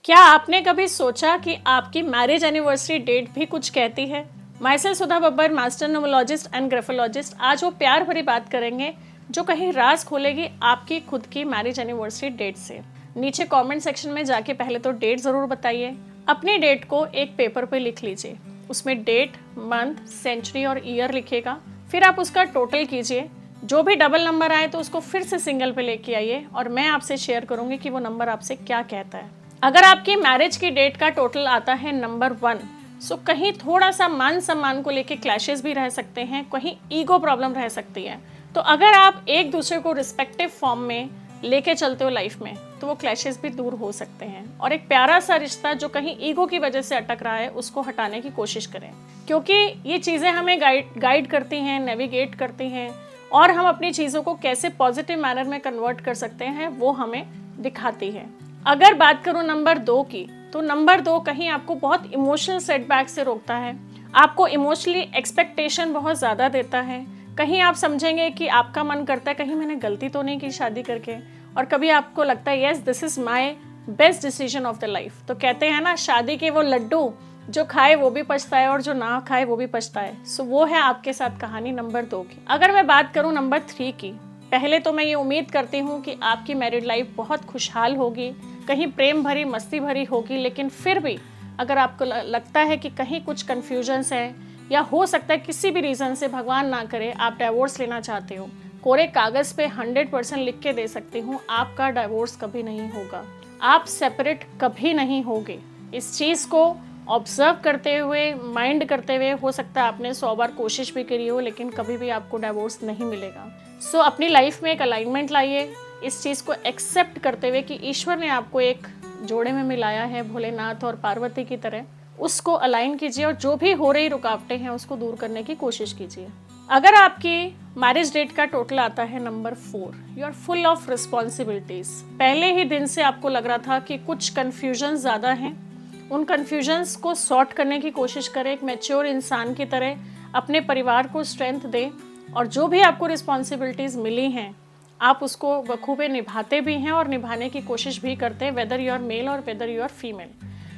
क्या आपने कभी सोचा कि आपकी मैरिज एनिवर्सरी डेट भी कुछ कहती है? My self Sudha Babbar, master numerologist and graphologist. आज वो प्यार भरी बात करेंगे जो कहीं राज खोलेगी आपकी खुद की मैरिज एनिवर्सरी डेट से। नीचे कमेंट सेक्शन में जाके पहले तो डेट ज़रूर बताइए। अपनी डेट को एक पेपर पे लिख लीजिए, उसमें डेट, मंथ, सेंचुरी और ईयर लिखेगा। फिर आप उसका टोटल कीजिए, जो भी डबल नंबर आए तो उसको फिर से सिंगल पे लेके आइए और मैं आपसे शेयर करूंगी कि वो नंबर आपसे क्या कहता है। अगर आपकी मैरिज की डेट का टोटल आता है नंबर 1, सो कहीं थोड़ा सा मान सम्मान को लेके क्लैशेस भी रह सकते हैं, कहीं ईगो प्रॉब्लम रह सकती है। तो अगर आप एक दूसरे को रिस्पेक्टिव फॉर्म में लेके चलते हो लाइफ में, तो वो क्लैशेस भी दूर हो सकते हैं और एक प्यारा सा रिश्ता जो कहीं ईगो की वजह से अटक रहा है उसको हटाने की कोशिश करें, क्योंकि ये चीज़ें हमें गाइड करती हैं, नेविगेट करती हैं और हम अपनी चीज़ों को कैसे पॉजिटिव मैनर में कन्वर्ट कर सकते हैं वो हमें दिखाती है। अगर बात करूं नंबर 2 की, तो नंबर 2 कहीं आपको बहुत इमोशनल सेटबैक से रोकता है, आपको इमोशनली एक्सपेक्टेशन बहुत ज़्यादा देता है। कहीं आप समझेंगे कि आपका मन करता है कहीं मैंने गलती तो नहीं की शादी करके, और कभी आपको लगता है yes this is my best decision of the life. तो कहते हैं ना, शादी के वो लड्डू जो खाए वो भी पछता है और जो ना खाए वो भी पछता है। सो वो है आपके साथ कहानी नंबर 2 की। अगर मैं बात करूं नंबर 3 की, पहले तो मैं ये उम्मीद करती हूँ कि आपकी मैरिड लाइफ बहुत खुशहाल होगी, कहीं प्रेम भरी मस्ती भरी होगी, लेकिन फिर भी अगर आपको लगता है कि कहीं कुछ कन्फ्यूजन्स हैं या हो सकता है किसी भी रीज़न से, भगवान ना करे, आप डाइवोर्स लेना चाहते हो, कोरे कागज़ पे 100% लिख के दे सकती हूँ, आपका डाइवोर्स कभी नहीं होगा, आप सेपरेट कभी नहीं होगे। इस चीज़ को ऑब्जर्व करते हुए, माइंड करते हुए, हो सकता है आपने 100 बार कोशिश भी करी हो लेकिन कभी भी आपको डाइवोर्स नहीं मिलेगा। सो अपनी लाइफ में एक अलाइनमेंट लाइए, इस चीज़ को एक्सेप्ट करते हुए कि ईश्वर ने आपको एक जोड़े में मिलाया है भोलेनाथ और पार्वती की तरह, उसको अलाइन कीजिए और जो भी हो रही रुकावटें हैं उसको दूर करने की कोशिश कीजिए। अगर आपकी मैरिज डेट का टोटल आता है number 4, you are full of responsibilities. पहले ही दिन से आपको लग रहा था कि कुछ कन्फ्यूजन ज़्यादा हैं, उन कन्फ्यूजन्स को सॉर्ट करने की कोशिश करें, एक मैच्योर इंसान की तरह अपने परिवार को स्ट्रेंथ दें और जो भी आपको रिस्पॉन्सिबिलिटीज़ मिली हैं आप उसको बखूबे निभाते भी हैं और निभाने की कोशिश भी करते हैं, वेदर यू आर मेल और वेदर यू आर फीमेल।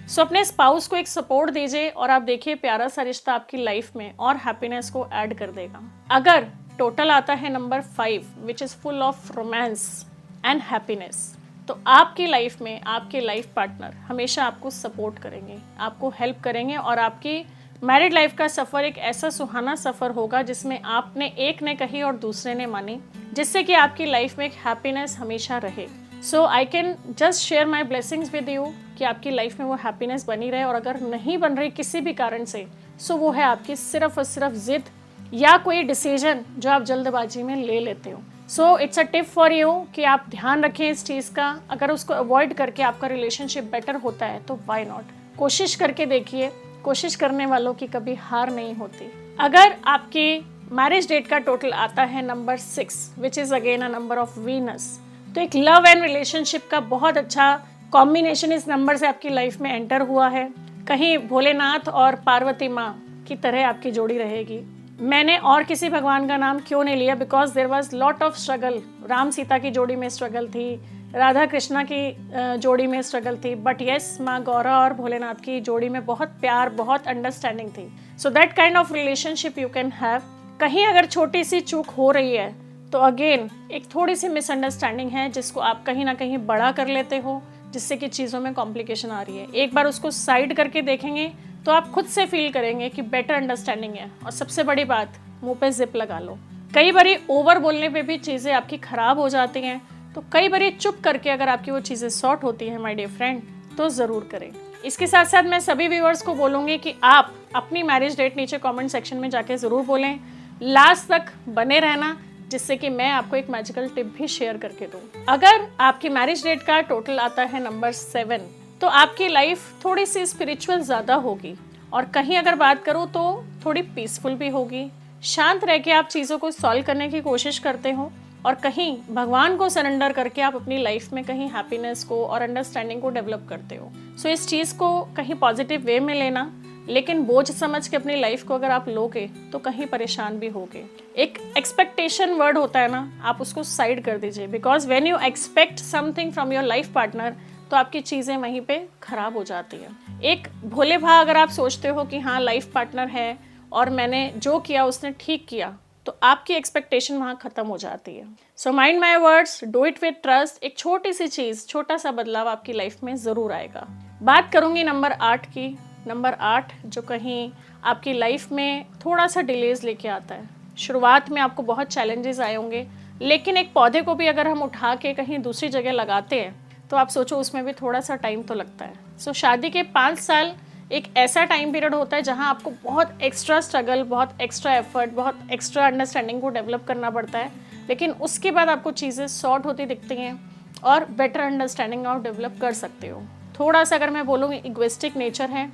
सो अपने स्पाउस को एक सपोर्ट दीजिए और आप देखिए प्यारा सा रिश्ता आपकी लाइफ में और हैप्पीनेस को ऐड कर देगा। अगर टोटल आता है number 5 which is full of romance and happiness, तो आपकी लाइफ में आपके लाइफ पार्टनर हमेशा आपको सपोर्ट करेंगे, आपको हेल्प करेंगे और आपकी मैरिड लाइफ का सफ़र एक ऐसा सुहाना सफ़र होगा जिसमें आपने एक ने कही और दूसरे ने मानी, जिससे कि आपकी लाइफ में एक हैप्पीनेस हमेशा रहे। So I can just share my blessings with you कि आपकी लाइफ में वो हैप्पीनेस बनी रहे, और अगर नहीं बन रही किसी भी कारण से, सो वो है आपकी सिर्फ और सिर्फ जिद या कोई डिसीजन जो आप जल्दबाजी में ले लेते हो। So it's a tip for you कि आप ध्यान रखें इस चीज़ का। अगर उसको अवॉइड करके आपका रिलेशनशिप बेटर होता है तो वाई नॉट, कोशिश करके देखिए, कोशिश करने वालों की कभी हार नहीं होती। अगर आपकी मैरिज डेट का टोटल आता है number 6 which is again a number of Venus, तो एक लव एंड रिलेशनशिप का बहुत अच्छा कॉम्बिनेशन इस नंबर से आपकी लाइफ में एंटर हुआ है। कहीं भोलेनाथ और पार्वती माँ की तरह आपकी जोड़ी रहेगी। मैंने और किसी भगवान का नाम क्यों नहीं लिया, because there was lot of struggle. Ram Sita की जोड़ी में स्ट्रगल थी, राधा कृष्णा की जोड़ी में स्ट्रगल थी, बट येस माँ गौरा और भोलेनाथ की जोड़ी में बहुत प्यार, बहुत अंडरस्टैंडिंग थी। So that kind of relationship you can have. कहीं अगर छोटी सी चूक हो रही है तो अगेन एक थोड़ी सी मिसअंडरस्टैंडिंग है जिसको आप कहीं ना कहीं बड़ा कर लेते हो, जिससे कि चीज़ों में कॉम्प्लिकेशन आ रही है। एक बार उसको साइड करके देखेंगे तो आप खुद से फील करेंगे कि बेटर अंडरस्टैंडिंग है। और सबसे बड़ी बात, मुंह पे जिप लगा लो। कई बारी ओवर बोलने पे भी चीज़ें आपकी ख़राब हो जाती हैं, तो कई बारी चुप करके अगर आपकी वो चीज़ें सॉर्ट होती हैं माय डियर फ्रेंड, तो ज़रूर करें। इसके साथ साथ मैं सभी व्यूअर्स को बोलूँगी कि आप अपनी मैरिज डेट नीचे कमेंट सेक्शन में जाके ज़रूर बोलें, लास्ट तक बने रहना, जिससे कि मैं आपको एक मैजिकल टिप भी शेयर करके दूँ। अगर आपकी मैरिज डेट का टोटल आता है नंबर 7, तो आपकी लाइफ थोड़ी सी स्पिरिचुअल ज़्यादा होगी और कहीं अगर बात करूँ तो थोड़ी पीसफुल भी होगी। शांत रह के आप चीज़ों को सॉल्व करने की कोशिश करते हो और कहीं भगवान को सरेंडर करके आप अपनी लाइफ में कहीं हैप्पीनेस को और अंडरस्टैंडिंग को डेवलप करते हो। सो इस चीज़ को कहीं पॉजिटिव वे में लेना, लेकिन बोझ समझ के अपनी लाइफ को अगर आप लोगे तो कहीं परेशान भी होगे। एक एक्सपेक्टेशन वर्ड होता है ना, आप उसको साइड कर दीजिए, because when you expect something from your life partner, तो आपकी चीज़ें वहीं पे खराब हो जाती है। एक भोले भाव अगर आप सोचते हो कि हाँ लाइफ पार्टनर है और मैंने जो किया उसने ठीक किया, तो आपकी एक्सपेक्टेशन वहाँ ख़त्म हो जाती है। So mind my words, do it with trust. एक छोटी सी चीज़, छोटा सा बदलाव आपकी लाइफ में ज़रूर आएगा। बात करूँगी नंबर 8 की। नंबर 8 जो कहीं आपकी लाइफ में थोड़ा सा डिलेज लेके आता है। शुरुआत में आपको बहुत चैलेंजेस आए होंगे, लेकिन एक पौधे को भी अगर हम उठा के कहीं दूसरी जगह लगाते हैं तो आप सोचो उसमें भी थोड़ा सा टाइम तो लगता है। सो शादी के 5 साल एक ऐसा टाइम पीरियड होता है जहां आपको बहुत एक्स्ट्रा स्ट्रगल, बहुत एक्स्ट्रा एफर्ट, बहुत एक्स्ट्रा अंडरस्टैंडिंग को डेवलप करना पड़ता है, लेकिन उसके बाद आपको चीज़ें सॉर्ट होती दिखती हैं और बेटर अंडरस्टैंडिंग आप डेवलप कर सकते हो। थोड़ा सा अगर मैं बोलूँगी इगोइस्टिक नेचर है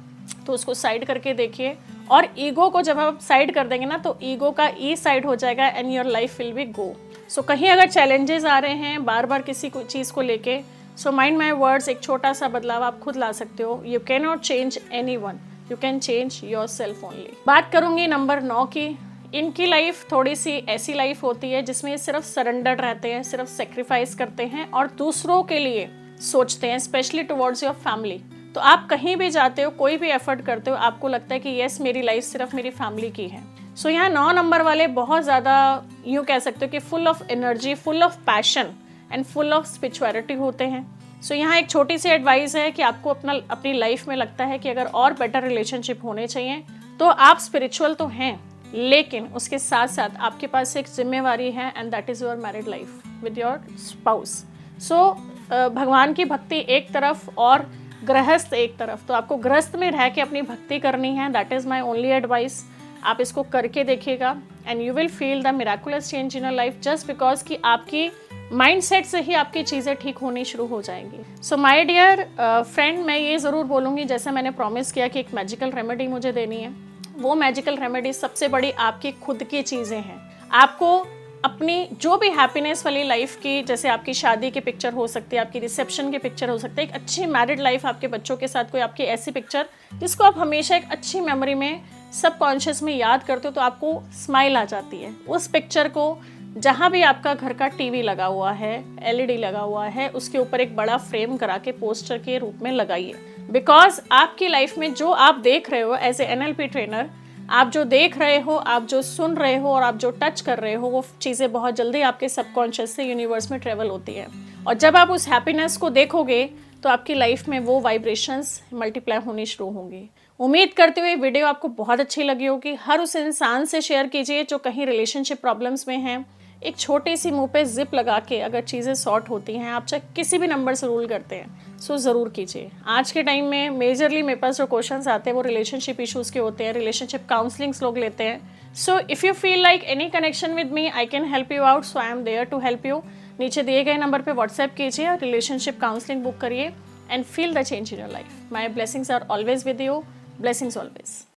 तो उसको साइड करके देखिए, और ईगो को जब आप साइड कर देंगे ना तो ईगो का ई साइड हो जाएगा and your life will be go. So कहीं अगर चैलेंजेस आ रहे हैं बार बार किसी को चीज़ को लेके, सो माइंड माई वर्ड्स, एक छोटा सा बदलाव आप खुद ला सकते हो। You can not change any one, you can change your self only. बात करूंगी नंबर 9 की। इनकी लाइफ थोड़ी सी ऐसी लाइफ होती है जिसमें ये सिर्फ सरेंडर रहते हैं, सिर्फ सेक्रीफाइस करते हैं और दूसरों के लिए सोचते हैं, स्पेशली टुवर्ड्स योर फैमिली। तो आप कहीं भी जाते हो, कोई भी एफर्ट करते हो, आपको लगता है कि यस मेरी लाइफ सिर्फ मेरी फैमिली की है। सो यहाँ 9 नंबर वाले बहुत ज़्यादा यूँ कह सकते हो कि full of energy, full of passion and full of spirituality होते हैं। सो यहाँ एक छोटी सी एडवाइस है कि आपको अपनी लाइफ में लगता है कि अगर और बेटर रिलेशनशिप होने चाहिए तो आप स्पिरिचुअल तो हैं, लेकिन उसके साथ साथ आपके पास एक जिम्मेवारी है and that is your married life with your spouse. So भगवान की भक्ति एक तरफ और गृहस्थ एक तरफ, तो आपको गृहस्थ में रह के अपनी भक्ति करनी है। That is my only advice. आप इसको करके देखिएगा and you will feel the miraculous change in your life, just because कि आपकी माइंडसेट से ही आपकी चीज़ें ठीक होनी शुरू हो जाएंगी। सो माय डियर फ्रेंड, मैं ये ज़रूर बोलूँगी, जैसे मैंने प्रॉमिस किया कि एक मैजिकल रेमेडी मुझे देनी है, वो मैजिकल रेमेडी सबसे बड़ी आपकी खुद की चीज़ें हैं। आपको अपनी जो भी हैप्पीनेस वाली लाइफ की, जैसे आपकी शादी की पिक्चर हो सकती है, आपकी रिसेप्शन की पिक्चर हो सकती है, एक अच्छी मैरिड लाइफ आपके बच्चों के साथ कोई आपकी ऐसी पिक्चर जिसको आप हमेशा एक अच्छी मेमोरी में सबकॉन्शियस में याद करते हो तो आपको स्माइल आ जाती है। उस पिक्चर को जहाँ भी आपका घर का टीवी लगा हुआ है, एलईडी लगा हुआ है, उसके ऊपर एक बड़ा फ्रेम करा के पोस्टर के रूप में लगाइए। बिकॉज आपकी लाइफ में जो आप देख रहे हो एज ए NLP ट्रेनर, आप जो देख रहे हो, आप जो सुन रहे हो और आप जो टच कर रहे हो, वो चीज़ें बहुत जल्दी आपके सबकॉन्शियस से यूनिवर्स में ट्रेवल होती है। और जब आप उस हैप्पीनेस को देखोगे तो आपकी लाइफ में वो वाइब्रेशंस मल्टीप्लाई होनी शुरू होंगी। उम्मीद करते हुए वीडियो आपको बहुत अच्छी लगी होगी। हर उस इंसान से शेयर कीजिए जो कहीं रिलेशनशिप प्रॉब्लम्स में हैं। एक छोटी सी मुंह पे जिप लगा के अगर चीज़ें सॉर्ट होती हैं, आप चाहे किसी भी नंबर से रूल करते हैं, सो ज़रूर कीजिए। आज के टाइम में मेजरली मेरे पास जो क्वेश्चंस आते हैं वो रिलेशनशिप इश्यूज़ के होते हैं, रिलेशनशिप काउंसलिंग्स लोग लेते हैं। So if you feel like any connection with me, I can help you out, so I am there to help you. नीचे दिए गए नंबर पर व्हाट्सएप कीजिए, रिलेशनशिप काउंसलिंग बुक करिए and feel the change in your life. My blessings are always with you. Blessings always.